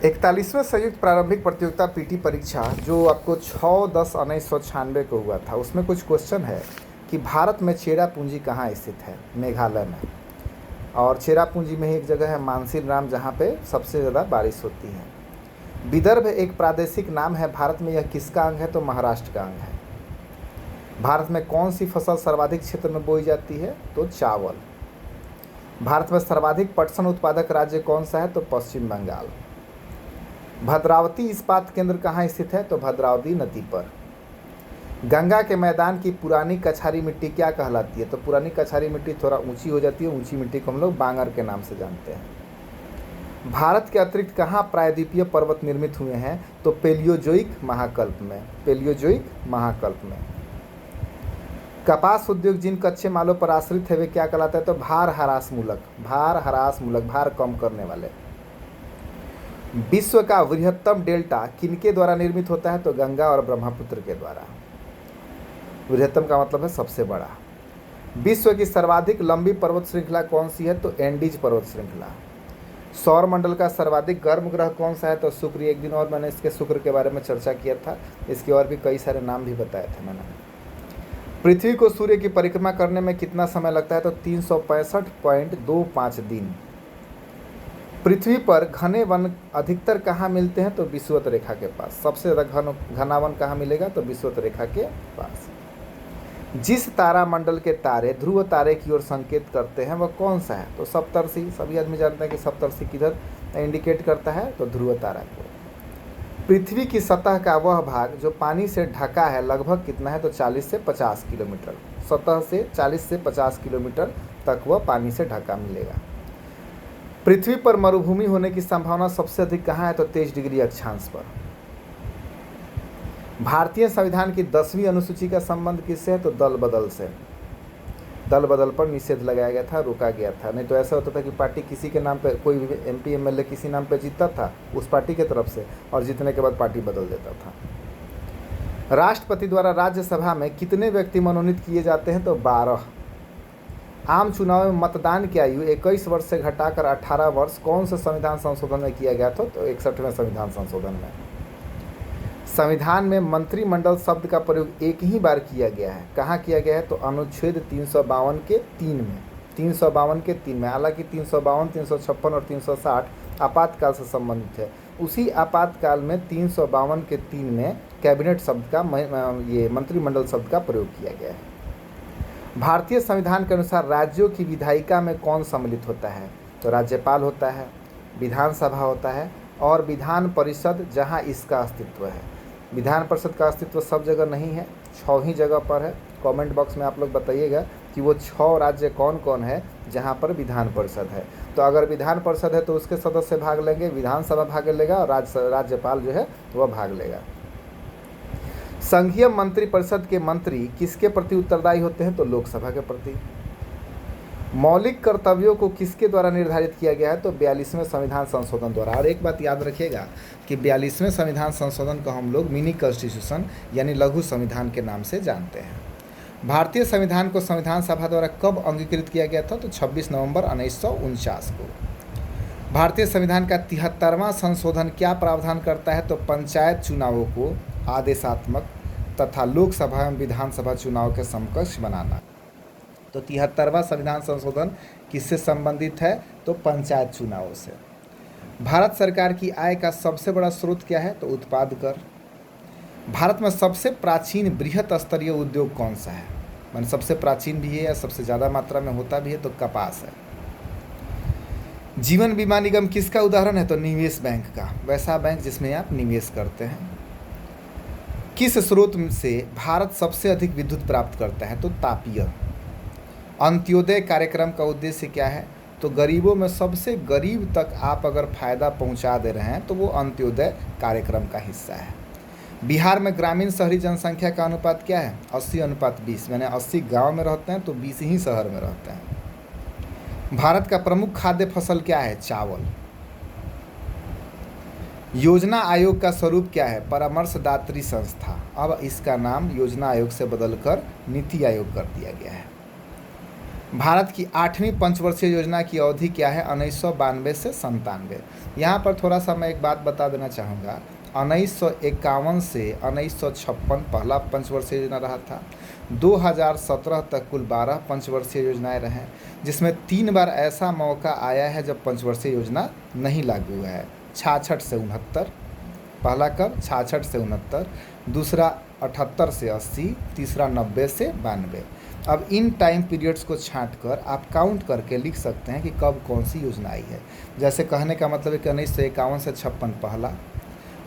41वें संयुक्त प्रारंभिक प्रतियोगिता पीटी परीक्षा जो आपको 6/10/1996 को हुआ था, उसमें कुछ क्वेश्चन है कि भारत में चेरापूंजी कहाँ स्थित है। मेघालय में। और चेरापूंजी में ही एक जगह है मानसीर नाम, जहाँ पे सबसे ज़्यादा बारिश होती है। विदर्भ एक प्रादेशिक नाम है। भारत में यह किसका अंग है? तो महाराष्ट्र का अंग है। भारत में कौन सी फसल सर्वाधिक क्षेत्र में बोई जाती है? तो चावल। भारत में सर्वाधिक पटसन उत्पादक राज्य कौन सा है? तो पश्चिम बंगाल। भद्रावती इस्पात केंद्र कहाँ स्थित है? तो भद्रावती नदी पर। गंगा के मैदान की पुरानी कछारी मिट्टी क्या कहलाती है? तो पुरानी कछारी मिट्टी थोड़ा ऊंची हो जाती है, ऊंची मिट्टी को हम लोग बांगर के नाम से जानते हैं। भारत के अतिरिक्त कहाँ प्रायद्वीपीय पर्वत निर्मित हुए हैं? तो पेलियोजोइक महाकल्प में। पेलियोजोइक महाकल्प में। कपास उद्योग जिन कच्चे मालों पर आश्रित है वे क्या कहलाता है? तो भार ह्रासमूलक। भार ह्रासमूलक, भार कम करने वाले। विश्व का वृहत्तम डेल्टा किनके द्वारा निर्मित होता है? तो गंगा और ब्रह्मपुत्र के द्वारा। वृहत्तम का मतलब है सबसे बड़ा। विश्व की सर्वाधिक लंबी पर्वत श्रृंखला कौन सी है? तो एंडीज पर्वत श्रृंखला। सौर मंडल का सर्वाधिक गर्म ग्रह कौन सा है? तो शुक्र। एक दिन और मैंने इसके शुक्र के बारे में चर्चा किया था, इसके और भी कई सारे नाम भी बताए थे मैंने। पृथ्वी को सूर्य की परिक्रमा करने में कितना समय लगता है? तो 365.25 दिन। पृथ्वी पर घने वन अधिकतर कहाँ मिलते हैं? तो विषुवत रेखा के पास। सबसे ज़्यादा घना वन कहाँ मिलेगा? तो विषुवत रेखा के पास। जिस तारा मंडल के तारे ध्रुव तारे की ओर संकेत करते हैं वह कौन सा है? तो सप्तर्षि। सभी आदमी जानते हैं कि सप्तर्षि किधर इंडिकेट करता है? तो ध्रुव तारा को। पृथ्वी की सतह का वह भाग जो पानी से ढका है लगभग कितना है? तो 40 से 50 किलोमीटर। सतह से 40 से 50 किलोमीटर तक वह पानी से ढका मिलेगा। पृथ्वी पर मरुभूमि होने की संभावना सबसे अधिक कहाँ है? तो 23 डिग्री अक्षांश पर। भारतीय संविधान की 10वीं अनुसूची का संबंध किससे है? तो दल बदल से। दल बदल पर निषेध लगाया गया था, रोका गया था। नहीं तो ऐसा होता था कि पार्टी किसी के नाम पे, कोई भी एमपी एमएलए किसी नाम पे जीतता था उस पार्टी के तरफ से, और जीतने के बाद पार्टी बदल देता था। राष्ट्रपति द्वारा राज्यसभा में कितने व्यक्ति मनोनीत किए जाते हैं? तो 12। आम चुनाव में मतदान की आयु 21 वर्ष से घटाकर 18 वर्ष कौन से संविधान संशोधन में किया गया था? तो 61वें संविधान संशोधन में। संविधान में मंत्रिमंडल शब्द का प्रयोग एक ही बार किया गया है। कहाँ किया गया है? तो अनुच्छेद 352 के 3 में। 352 के 3 में। हालांकि 352, 356 और 360 आपातकाल से संबंधित है। उसी आपातकाल में 352 के 3 में कैबिनेट शब्द का, ये मंत्रिमंडल शब्द का प्रयोग किया गया है। भारतीय संविधान के अनुसार राज्यों की विधायिका में कौन सम्मिलित होता है? तो राज्यपाल होता है, विधानसभा होता है और विधान परिषद, जहां इसका अस्तित्व है। विधान परिषद का अस्तित्व सब जगह नहीं है, 6 ही जगह पर है। कमेंट बॉक्स में आप लोग बताइएगा कि वो 6 राज्य कौन कौन है जहां पर विधान परिषद है। तो अगर विधान परिषद है तो उसके सदस्य भाग लेंगे, विधानसभा भाग लेगा और राज्यपाल जो है वह भाग लेगा। संघीय मंत्रिपरिषद के मंत्री किसके प्रति उत्तरदायी होते हैं? तो लोकसभा के प्रति। मौलिक कर्तव्यों को किसके द्वारा निर्धारित किया गया है? तो 42वें संविधान संशोधन द्वारा। और एक बात याद रखिएगा कि 42वें संविधान संशोधन को हम लोग मिनी कॉन्स्टिट्यूशन यानी लघु संविधान के नाम से जानते हैं। भारतीय संविधान को संविधान सभा द्वारा कब अंगीकृत किया गया था? तो 26 नवंबर 1949 को। भारतीय संविधान का 73वां संशोधन क्या प्रावधान करता है? तो पंचायत चुनावों को आदेशात्मक तथा लोकसभा एवं विधानसभा चुनाव के समकक्ष बनाना। तो 73वां संविधान संशोधन किससे संबंधित है? तो पंचायत चुनावों से। भारत सरकार की आय का सबसे बड़ा स्रोत क्या है? तो उत्पाद कर। भारत में सबसे प्राचीन बृहत स्तरीय उद्योग कौन सा है? माने सबसे प्राचीन भी है या सबसे ज़्यादा मात्रा में होता भी है? तो कपास है। जीवन बीमा निगम किसका उदाहरण है? तो निवेश बैंक का, वैसा बैंक जिसमें आप निवेश करते हैं। किस स्रोत से भारत सबसे अधिक विद्युत प्राप्त करता है? तो तापीय। अंत्योदय कार्यक्रम का उद्देश्य क्या है? तो गरीबों में सबसे गरीब तक आप अगर फ़ायदा पहुंचा दे रहे हैं तो वो अंत्योदय कार्यक्रम का हिस्सा है। बिहार में ग्रामीण शहरी जनसंख्या का अनुपात क्या है? 80:20। मैंने 80 गांव में रहते हैं तो 20 ही शहर में रहते हैं। भारत का प्रमुख खाद्य फसल क्या है? चावल। योजना आयोग का स्वरूप क्या है? परामर्शदात्री संस्था। अब इसका नाम योजना आयोग से बदलकर नीति आयोग कर दिया गया है। भारत की 8वीं पंचवर्षीय योजना की अवधि क्या है? 1992 से 97। यहाँ पर थोड़ा सा मैं एक बात बता देना चाहूँगा। 1951 से 1956 पहला पंचवर्षीय योजना रहा था। 2017 तक कुल 12 पंचवर्षीय योजनाएं रहे, जिसमें 3 बार ऐसा मौका आया है जब पंचवर्षीय योजना नहीं लागू हुआ है। 66 से 69, पहला कब? 66 से 69, दूसरा 78 से 80, तीसरा 90 से 92। अब इन टाइम पीरियड्स को छांट कर आप काउंट करके लिख सकते हैं कि कब कौन सी योजना आई है। जैसे कहने का मतलब है कि 1951 से 56 पहला,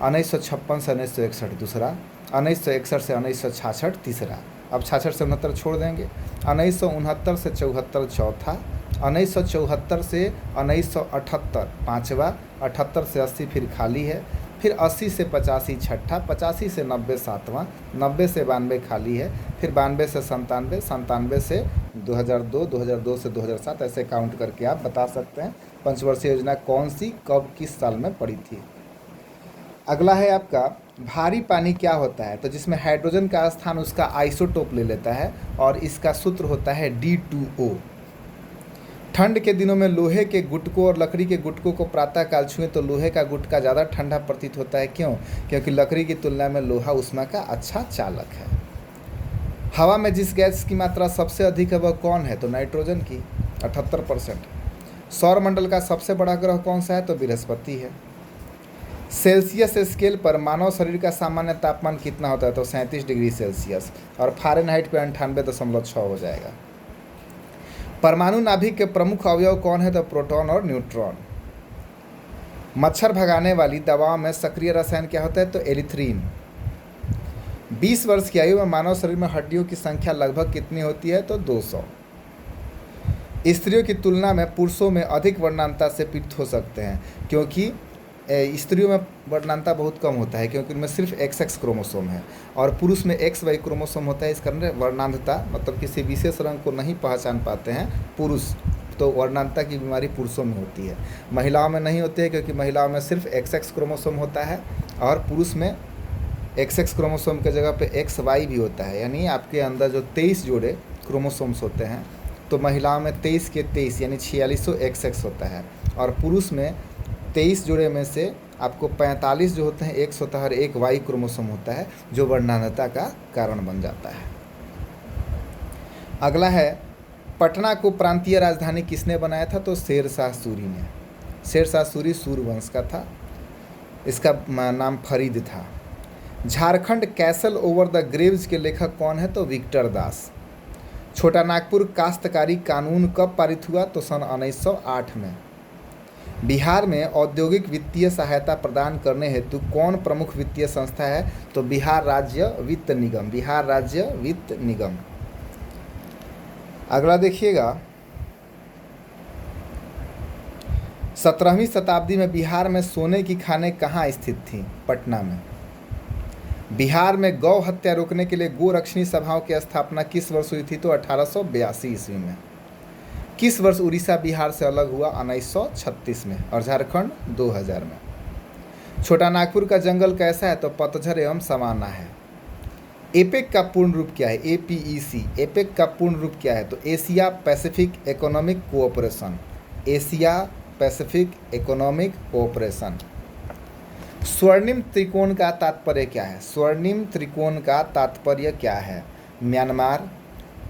1956 से 1961 दूसरा, 1961 से 1966 तीसरा। अब 66 से 69 छोड़ देंगे। 1969 से 74 चौथा, 1974 से 1978 पाँचवा, 78 से 80 फिर खाली है, फिर 80 से 85 छठा, 85 से 90 सातवां, 90 से 92 खाली है, फिर 92 से 97, 97 से 2002, 2002 से 2007। ऐसे काउंट करके आप बता सकते हैं पंचवर्षीय योजना कौन सी कब किस साल में पड़ी थी। अगला है आपका भारी पानी क्या होता है? तो जिसमें हाइड्रोजन का स्थान उसका आइसोटोप ले लेता है और इसका सूत्र होता है D2O। ठंड के दिनों में लोहे के गुटकों और लकड़ी के गुटकों को प्रातःकाल छुएं तो लोहे का गुटका ज़्यादा ठंडा प्रतीत होता है। क्यों? क्योंकि लकड़ी की तुलना में लोहा ऊष्मा का अच्छा चालक है। हवा में जिस गैस की मात्रा सबसे अधिक है वह कौन है? तो नाइट्रोजन की, 78%। सौरमंडल का सबसे बड़ा ग्रह कौन सा है? तो बृहस्पति है। सेल्सियस स्केल पर मानव शरीर का सामान्य तापमान कितना होता है? तो 37 डिग्री सेल्सियस, और फारेनहाइट पे 98.6 हो जाएगा। परमाणु नाभिक के प्रमुख अवयव कौन है? तो प्रोटॉन और न्यूट्रॉन। मच्छर भगाने वाली दवाओं में सक्रिय रसायन क्या होता है? तो एरिथ्रीन। 20 वर्ष की आयु में मानव शरीर में हड्डियों की संख्या लगभग कितनी होती है? तो 200। स्त्रियों की तुलना में पुरुषों में अधिक वर्णांता से पीड़ित हो सकते हैं, क्योंकि स्त्रियों में वर्णांता बहुत कम होता है, क्योंकि उनमें सिर्फ XX क्रोमोसोम है और पुरुष में XY क्रोमोसोम होता है। इस कारण वर्णांधता मतलब किसी विशेष रंग को नहीं पहचान पाते हैं पुरुष, तो वर्णांता की बीमारी पुरुषों में होती है। महिलाओं में नहीं होती है, क्योंकि महिलाओं में सिर्फ XX क्रोमोसोम होता है और पुरुष में XX क्रोमोसोम के जगह पे XY भी होता है। यानी आपके अंदर जो 23 जोड़े क्रोमोसोम्स होते हैं, तो महिलाओं में 23 के 23 यानी 4600 XX होता है, और पुरुष में 23 जोड़े में से आपको 45 जो होते हैं X होता है और एक Y क्रोमोसोम होता है, जो वर्णांधता का कारण बन जाता है। अगला है पटना को प्रांतीय राजधानी किसने बनाया था? तो शेरशाह सूरी ने। शेरशाह सूरी सूर्यवंश का था, इसका नाम फरीद था। Jharkhand castle over the Graves के लेखक कौन है? तो विक्टर दास। छोटा नागपुर काश्तकारी कानून कब पारित हुआ? तो सन 1908 में। बिहार में औद्योगिक वित्तीय सहायता प्रदान करने हेतु कौन प्रमुख वित्तीय संस्था है? तो बिहार राज्य वित्त निगम। बिहार राज्य वित्त निगम। अगला देखिएगा, 17वीं शताब्दी में बिहार में सोने की खानें कहाँ स्थित थीं? पटना में। बिहार में गौ हत्या रोकने के लिए गोरक्षणी सभाओं की स्थापना किस वर्ष हुई थी? तो 1882 ईस्वी में। किस वर्ष उड़ीसा बिहार से अलग हुआ? 1936 में, और झारखंड 2000 में। छोटा नागपुर का जंगल कैसा है? तो पतझर एवं सवाना है। एपेक का पूर्ण रूप क्या है? APEC। एपेक का पूर्ण रूप क्या है? तो Asia Pacific economic cooperation. Asia Pacific economic cooperation. स्वर्णिम त्रिकोण का तात्पर्य क्या है? स्वर्णिम त्रिकोण का तात्पर्य क्या है? म्यांमार,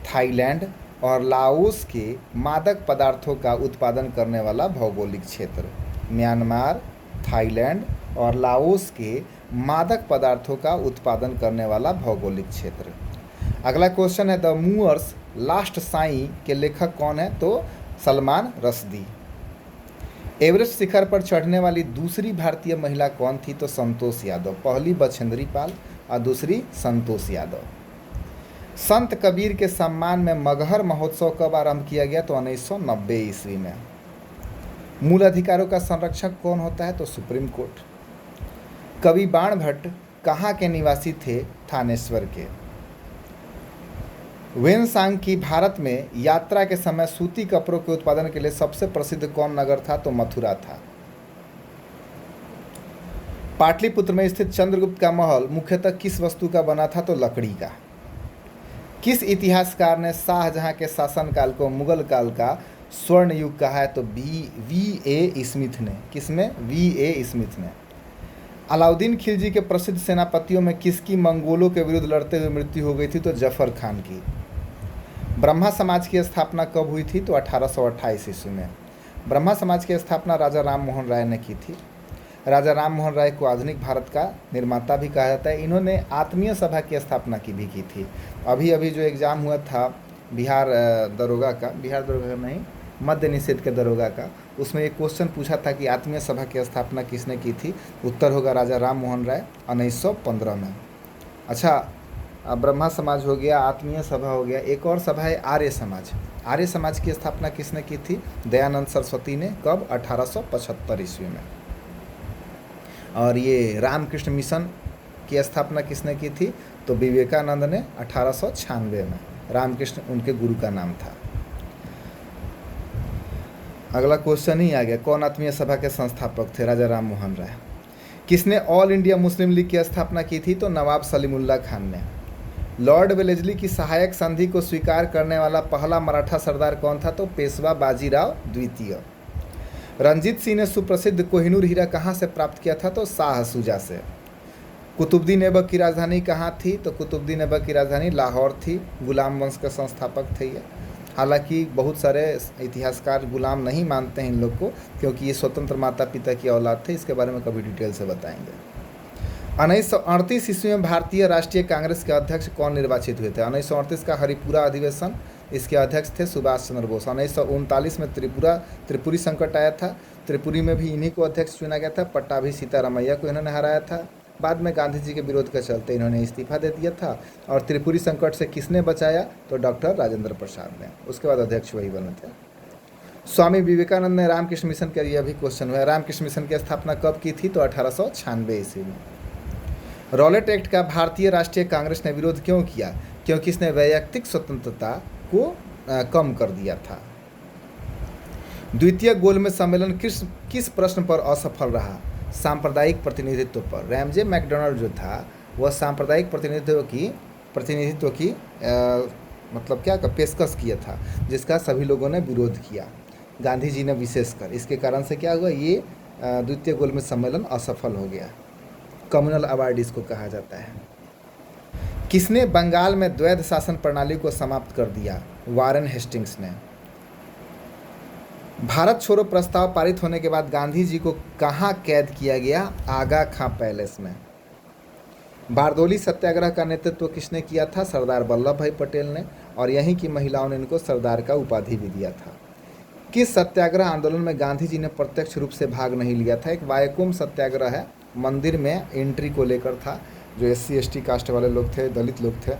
थाईलैंड और लाओस के मादक पदार्थों का उत्पादन करने वाला भौगोलिक क्षेत्र। म्यांमार, थाईलैंड और लाओस के मादक पदार्थों का उत्पादन करने वाला भौगोलिक क्षेत्र। अगला क्वेश्चन है, द मूअर्स लास्ट साई के लेखक कौन है? तो सलमान रश्दी। एवरेस्ट शिखर पर चढ़ने वाली दूसरी भारतीय महिला कौन थी? तो संतोष यादव। पहली बछेंद्री पाल और दूसरी संतोष यादव। संत कबीर के सम्मान में मगहर महोत्सव कब आरंभ किया गया? तो 1990 ईस्वी में। मूल अधिकारों का संरक्षक कौन होता है? तो सुप्रीम कोर्ट। कवि बाण भट्ट कहाँ के निवासी थे? थानेश्वर के। वेनसांग की भारत में यात्रा के समय सूती कपड़ों के उत्पादन के लिए सबसे प्रसिद्ध कौन नगर था? तो मथुरा था। पाटलिपुत्र में स्थित चंद्रगुप्त का महल मुख्यतः किस वस्तु का बना था? तो लकड़ी का। किस इतिहासकार ने शाहजहां के शासनकाल को मुगल काल का स्वर्ण युग कहा है? तो वी ए स्मिथ ने। किसमें? वी ए स्मिथ ने। अलाउद्दीन खिलजी के प्रसिद्ध सेनापतियों में किसकी मंगोलों के विरुद्ध लड़ते हुए मृत्यु हो गई थी? तो जफर खान की। ब्रह्मा समाज की स्थापना कब हुई थी? तो 1828 ईस्वी में। ब्रह्मा समाज की स्थापना राजा राम मोहन राय ने की थी। राजा राम मोहन राय को आधुनिक भारत का निर्माता भी कहा जाता है। इन्होंने आत्मीय सभा की स्थापना भी की थी। अभी अभी जो एग्ज़ाम हुआ था बिहार दरोगा का नहीं, मद्य निषेध के दरोगा का, उसमें एक क्वेश्चन पूछा था कि आत्मीय सभा की स्थापना किसने की थी? उत्तर होगा राजा राम मोहन राय 1915 में। अच्छा, ब्रह्मा समाज हो गया, आत्मीय सभा हो गया, एक और सभा है आर्य समाज। आर्य समाज की स्थापना किसने की थी? दयानंद सरस्वती ने। कब? 1875 ईस्वी में। और ये रामकृष्ण मिशन की स्थापना किसने की थी? तो विवेकानंद ने 1896 में। रामकृष्ण उनके गुरु का नाम था। अगला क्वेश्चन ही आ गया, कौन आत्मीय सभा के संस्थापक थे? राजा राम मोहन राय। किसने ऑल इंडिया मुस्लिम लीग की स्थापना की थी? तो नवाब सलीमुल्लाह खान ने। लॉर्ड वेलेस्ली की सहायक संधि को स्वीकार करने वाला पहला मराठा सरदार कौन था? तो पेशवा बाजीराव द्वितीय। रंजीत सिंह ने सुप्रसिद्ध कोहिनूर हीरा कहाँ से प्राप्त किया था? तो शाह शुजा से। कुतुबुद्दीन ऐबक की राजधानी कहाँ थी? तो कुतुबुद्दीन ऐबक की राजधानी लाहौर थी। गुलाम वंश के संस्थापक थे ये। हालांकि बहुत सारे इतिहासकार गुलाम नहीं मानते हैं इन लोग को, क्योंकि ये स्वतंत्र माता पिता की औलाद थे। इसके बारे में कभी डिटेल से बताएंगे। 1938 ईस्वी में भारतीय राष्ट्रीय कांग्रेस के अध्यक्ष कौन निर्वाचित हुए थे? 1938 का हरिपुरा अधिवेशन, इसके अध्यक्ष थे सुभाष चंद्र बोस। 1939 में त्रिपुरी संकट आया था। त्रिपुरी में भी इन्हीं को अध्यक्ष चुना गया था। पट्टाभी सीतारामैया को इन्होंने हराया था। बाद में गांधी जी के विरोध के चलते इन्होंने इस्तीफा दे दिया था। और त्रिपुरी संकट से किसने बचाया? तो डॉक्टर राजेंद्र प्रसाद ने। उसके बाद अध्यक्ष वही बने थे। स्वामी विवेकानंद ने रामकृष्ण मिशन के लिए भी क्वेश्चन हुआ। रामकृष्ण मिशन की स्थापना कब की थी? तो 1896 ईस्वी में। रॉलेट एक्ट का भारतीय राष्ट्रीय कांग्रेस ने विरोध क्यों किया? क्योंकि इसने वैयक्तिक स्वतंत्रता को कम कर दिया था। द्वितीय गोलमेज सम्मेलन किस प्रश्न पर असफल रहा? सांप्रदायिक प्रतिनिधित्व पर। रैमजे मैकडोनाल्ड जो था वह सांप्रदायिक प्रतिनिधित्व की मतलब क्या का पेशकश किया था, जिसका सभी लोगों ने विरोध किया, गांधी जी ने विशेषकर। इसके कारण से क्या हुआ? ये द्वितीय गोलमेज सम्मेलन असफल हो गया। कम्युनल अवार्ड इसको कहा जाता है। किसने बंगाल में द्वैध शासन प्रणाली को समाप्त कर दिया? वारेन हेस्टिंग्स ने। भारत छोड़ो प्रस्ताव पारित होने के बाद गांधी जी को कहाँ कैद किया गया? आगा खां पैलेस में। बारदोली सत्याग्रह का नेतृत्व किसने किया था? सरदार वल्लभ भाई पटेल ने। और यहीं की महिलाओं ने इनको सरदार का उपाधि भी दिया था। किस सत्याग्रह आंदोलन में गांधी जी ने प्रत्यक्ष रूप से भाग नहीं लिया था? एक वायकोम सत्याग्रह है, मंदिर में एंट्री को लेकर था। जो SC ST कास्ट वाले लोग थे, दलित लोग थे,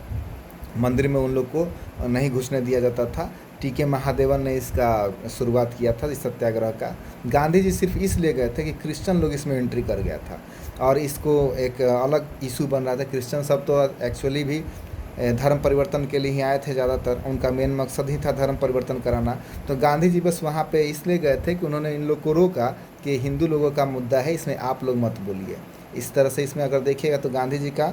मंदिर में उन लोग को नहीं घुसने दिया जाता था। TK महादेवन ने इसका शुरुआत किया था, इस सत्याग्रह का। गांधी जी सिर्फ इसलिए गए थे कि क्रिश्चियन लोग इसमें एंट्री कर गया था और इसको एक अलग इशू बन रहा था। क्रिश्चियन सब तो एक्चुअली भी धर्म परिवर्तन के लिए ही आए थे ज़्यादातर, उनका मेन मकसद ही था धर्म परिवर्तन कराना। तो गांधी जी बस वहाँ पे इसलिए गए थे कि उन्होंने इन लोग को रोका कि हिंदू लोगों का मुद्दा है, इसमें आप लोग मत बोलिए। इस तरह से इसमें अगर देखिएगा तो गांधी जी का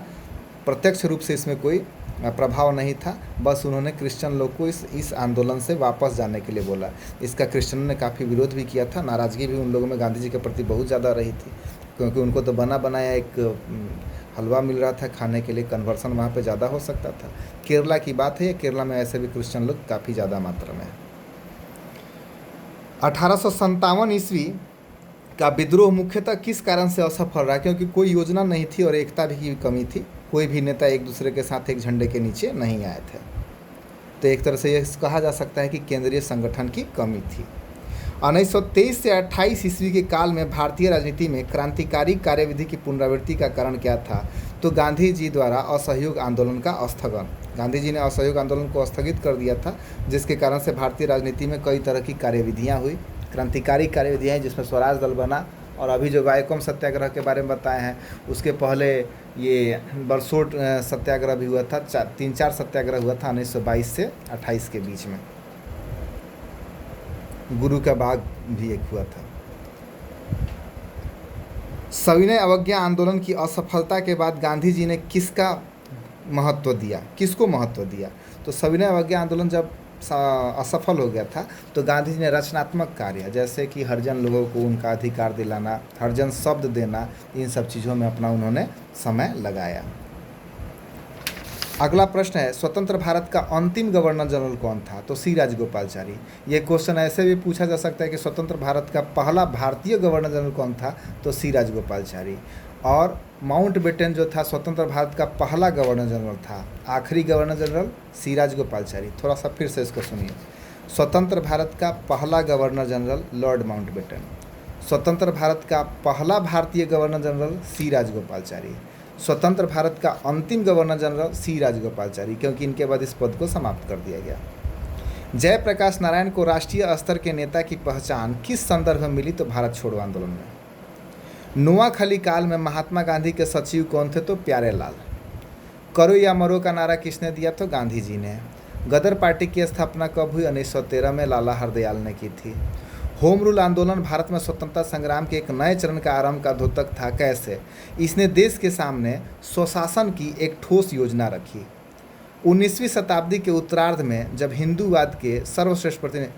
प्रत्यक्ष रूप से इसमें कोई प्रभाव नहीं था। बस उन्होंने क्रिश्चियन लोग को इस आंदोलन से वापस जाने के लिए बोला। इसका क्रिश्चियनों ने काफ़ी विरोध भी किया था। नाराज़गी भी उन लोगों में गांधी जी के प्रति बहुत ज़्यादा रही थी, क्योंकि उनको तो बना बनाया एक हलवा मिल रहा था खाने के लिए। कन्वर्सन वहाँ पे ज़्यादा हो सकता था। केरला की बात है, केरला में ऐसे भी क्रिश्चियन लोग काफ़ी ज़्यादा मात्रा में। 1857 ईस्वी का विद्रोह मुख्यतः किस कारण से असफल रहा? क्योंकि कोई योजना नहीं थी और एकता भी की कमी थी। कोई भी नेता एक दूसरे के साथ एक झंडे के नीचे नहीं आए थे। तो एक तरह से ये कहा जा सकता है कि केंद्रीय संगठन की कमी थी। 1923 से 28 ईस्वी के काल में भारतीय राजनीति में क्रांतिकारी कार्यविधि की पुनरावृत्ति का कारण क्या था? तो गांधी जी द्वारा असहयोग आंदोलन का स्थगन। गांधी जी ने असहयोग आंदोलन को स्थगित कर दिया था, जिसके कारण से भारतीय राजनीति में कई तरह की कार्यविधियाँ हुई, क्रांतिकारी कार्यविधियाँ, जिसमें स्वराज दल बना। और अभी जो वायकोम सत्याग्रह के बारे में बताए हैं, उसके पहले ये बरसोट सत्याग्रह भी हुआ था। 3-4 सत्याग्रह हुआ था 1922 से 28 के बीच में। गुरु का बाग भी एक हुआ था। सविनय अवज्ञा आंदोलन की असफलता के बाद गांधी जी ने किसको महत्व दिया? तो सविनय अवज्ञा आंदोलन जब असफल हो गया था तो गांधी जी ने रचनात्मक कार्य जैसे कि हरिजन लोगों को उनका अधिकार दिलाना, हरिजन शब्द देना, इन सब चीज़ों में अपना उन्होंने समय लगाया। अगला प्रश्न है, स्वतंत्र भारत का अंतिम गवर्नर जनरल कौन था? तो सी राजगोपालचारी। ये क्वेश्चन ऐसे भी पूछा जा सकता है कि स्वतंत्र भारत का पहला भारतीय गवर्नर जनरल कौन था? तो सी राजगोपालचारी। और माउंटबेटन जो था स्वतंत्र भारत का पहला गवर्नर जनरल था, आखिरी गवर्नर जनरल सी राजगोपालचारी। थोड़ा सा फिर से इसको सुनिए। स्वतंत्र भारत का पहला गवर्नर जनरल लॉर्ड माउंटबेटन, स्वतंत्र भारत का पहला भारतीय गवर्नर जनरल सी राजगोपालचारी, स्वतंत्र भारत का अंतिम गवर्नर जनरल सी राजगोपालचारी, क्योंकि इनके बाद इस पद को समाप्त कर दिया गया। जयप्रकाश नारायण को राष्ट्रीय स्तर के नेता की पहचान किस संदर्भ में मिली? तो भारत छोड़ो आंदोलन में। नोआखली काल में महात्मा गांधी के सचिव कौन थे? तो प्यारेलाल। करो या मरो का नारा किसने दिया? तो गांधी जी ने। गदर पार्टी की स्थापना कब हुई? 1913 में लाला हरदयाल ने की थी। होम रूल आंदोलन भारत में स्वतंत्रता संग्राम के एक नए चरण का आरंभ का द्योतक था। कैसे? इसने देश के सामने स्वशासन की एक ठोस योजना रखी। 19वीं शताब्दी के उत्तरार्ध में जब हिंदूवाद के सर्वश्रेष्ठ प्रतिनिधि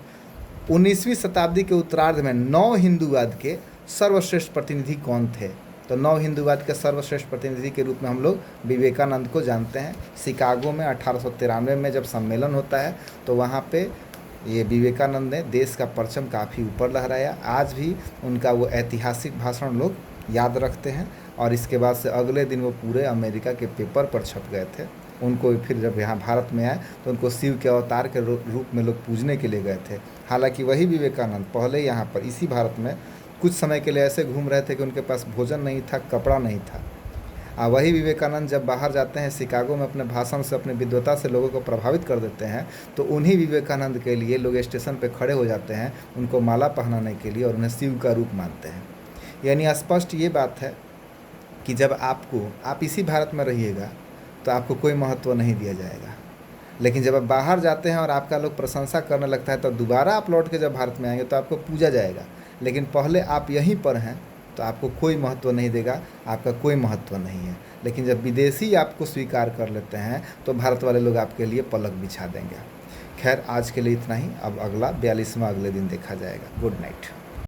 19वीं शताब्दी के उत्तरार्ध में नव हिंदूवाद के सर्वश्रेष्ठ प्रतिनिधि कौन थे? तो नव हिंदूवाद के सर्वश्रेष्ठ प्रतिनिधि के रूप में हम लोग विवेकानंद को जानते हैं। शिकागो में 1893 में जब सम्मेलन होता है तो वहाँ पे ये विवेकानंद ने देश का परचम काफ़ी ऊपर लहराया। आज भी उनका वो ऐतिहासिक भाषण लोग याद रखते हैं और इसके बाद से अगले दिन वो पूरे अमेरिका के पेपर पर छप गए थे। उनको फिर जब यहाँ भारत में आए तो उनको शिव के अवतार के रूप में लोग पूजने के लिए गए थे। हालांकि वही विवेकानंद पहले यहाँ पर इसी भारत में कुछ समय के लिए ऐसे घूम रहे थे कि उनके पास भोजन नहीं था, कपड़ा नहीं था। वही विवेकानंद जब बाहर जाते हैं शिकागो में अपने भाषण से, अपने विद्वता से लोगों को प्रभावित कर देते हैं, तो उन्हीं विवेकानंद के लिए लोग स्टेशन पे खड़े हो जाते हैं उनको माला पहनाने के लिए और उन्हें शिव का रूप मानते हैं। यानी स्पष्ट ये बात है कि जब आप इसी भारत में रहिएगा तो आपको कोई महत्व नहीं दिया जाएगा, लेकिन जब आप बाहर जाते हैं और आपका लोग प्रशंसा करने लगता है तो दोबारा आप लौट के जब भारत में आएंगे तो आपको पूजा जाएगा। लेकिन पहले आप यहीं पर हैं तो आपको कोई महत्व नहीं देगा, आपका कोई महत्व नहीं है। लेकिन जब विदेशी आपको स्वीकार कर लेते हैं तो भारत वाले लोग आपके लिए पलक बिछा देंगे। खैर, आज के लिए इतना ही। अब अगला 42वां अगले दिन देखा जाएगा। Good night.